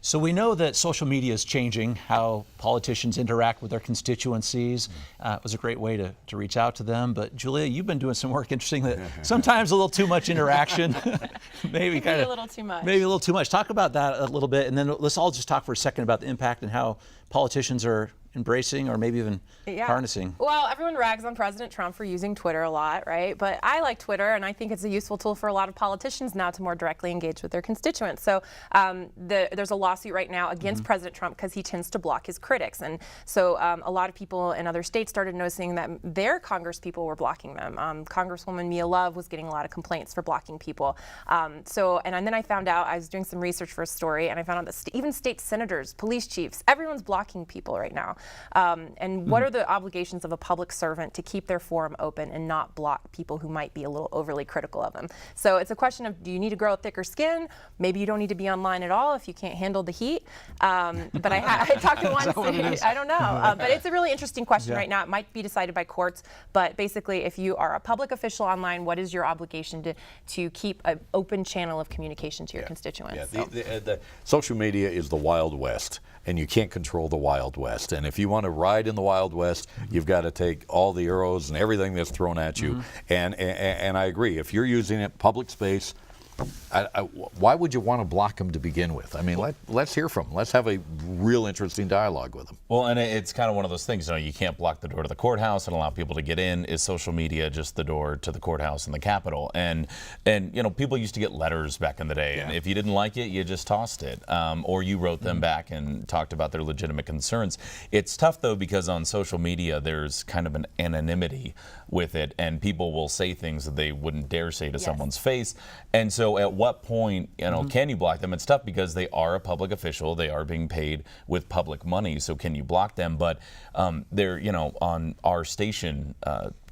So we know that social media is changing how politicians interact with their constituencies. It was a great way to reach out to them. But Julia, you've been doing some work interesting that sometimes a little too much interaction, maybe a little too much. Maybe a little too much. Talk about that a little bit, and then let's all just talk for a second about the impact and how politicians are embracing or maybe even harnessing. Well, everyone rags on President Trump for using Twitter a lot, right? But I like Twitter, and I think it's a useful tool for a lot of politicians now to more directly engage with their constituents. So there's a lawsuit right now against President Trump because he tends to block his critics. And so a lot of people in other states started noticing that their congresspeople were blocking them. Congresswoman Mia Love was getting a lot of complaints for blocking people. And then I found out, I was doing some research for a story, and I found out that even state senators, police chiefs, everyone's blocking people right now. And what are the obligations of a public servant to keep their forum open and not block people who might be a little overly critical of them? So it's a question of, do you need to grow a thicker skin? Maybe you don't need to be online at all if you can't handle the heat. But I talked to one, I don't know. But it's a really interesting question right now. It might be decided by courts, but basically if you are a public official online, what is your obligation to keep an open channel of communication to your constituents? Yeah. The social media is the Wild West, and you can't control the Wild West. And if you want to ride in the Wild West, you've got to take all the arrows and everything that's thrown at you. And I agree. If you're using it public space, why would you want to block them to begin with? I mean, let's hear from them. Let's have a real interesting dialogue with them. Well, and it's kind of one of those things, you can't block the door to the courthouse and allow people to get in. Is social media just the door to the courthouse and the Capitol? And people used to get letters back in the day, and if you didn't like it, you just tossed it, or you wrote them back and talked about their legitimate concerns. It's tough, though, because on social media, there's kind of an anonymity with it, and people will say things that they wouldn't dare say to someone's face. And so at what point, can you block them? It's tough because they are a public official. They are being paid with public money. So can you block them? But they're, on our station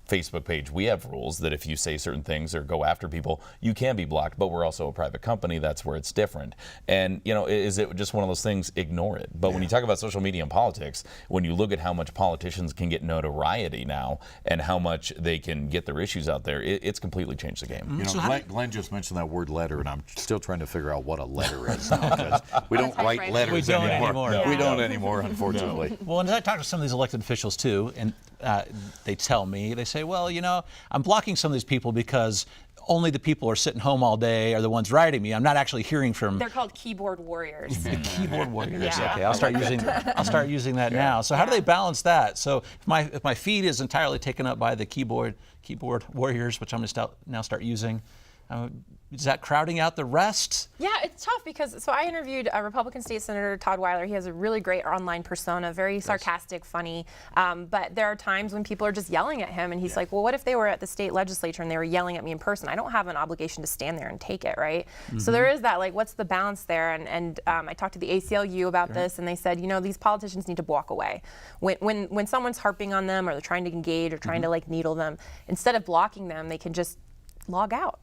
Facebook page, we have rules that if you say certain things or go after people, you can be blocked, but we're also a private company. That's where it's different. And, is it just one of those things? Ignore it. But when you talk about social media and politics, when you look at how much politicians can get notoriety now and how much they can get their issues out there, it's completely changed the game. Glenn just mentioned that word letter, and I'm still trying to figure out what a letter is now, because we don't write letters anymore. We don't anymore, unfortunately. Well, and I talk to some of these elected officials too, and they tell me, they say, well, I'm blocking some of these people because only the people who are sitting home all day are the ones writing me. I'm not actually hearing from. They're called keyboard warriors. The keyboard warriors. Okay, I'll start using that now. So how do they balance that? So if my feed is entirely taken up by the keyboard warriors, which I'm going to now start using, is that crowding out the rest? Yeah, it's tough because, I interviewed a Republican State Senator, Todd Weiler. He has a really great online persona, very sarcastic, funny, but there are times when people are just yelling at him, and he's like, well, what if they were at the state legislature and they were yelling at me in person? I don't have an obligation to stand there and take it, right? So there is that, what's the balance there? And I talked to the ACLU about this, and they said, these politicians need to walk away. When someone's harping on them or they're trying to engage or trying to needle them, instead of blocking them, they can just log out.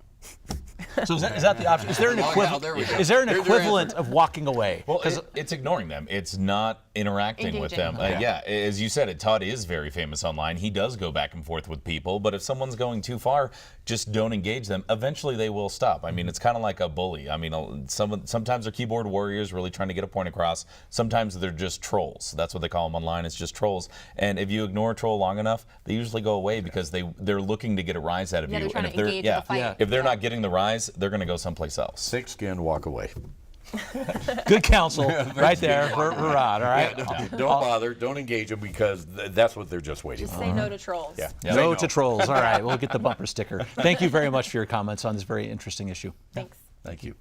So is that the option? Is there an equivalent? Is there an equivalent of walking away? Well, it's ignoring them. It's not interacting with them. As you said, Todd is very famous online. He does go back and forth with people, but if someone's going too far, just don't engage them. Eventually, they will stop. I mean, it's kind of like a bully. I mean, sometimes they're keyboard warriors really trying to get a point across. Sometimes they're just trolls. That's what they call them online. It's just trolls. And if you ignore a troll long enough, they usually go away because they're looking to get a rise out of you. And if they're not getting the rise, they're going to go someplace else. Thick skin, walk away. Good counsel right there for Rod, all right? Don't bother. Don't engage them, because that's what they're just waiting for. Just say no to trolls. No to trolls. All right, we'll get the bumper sticker. Thank you very much for your comments on this very interesting issue. Thanks. Thank you.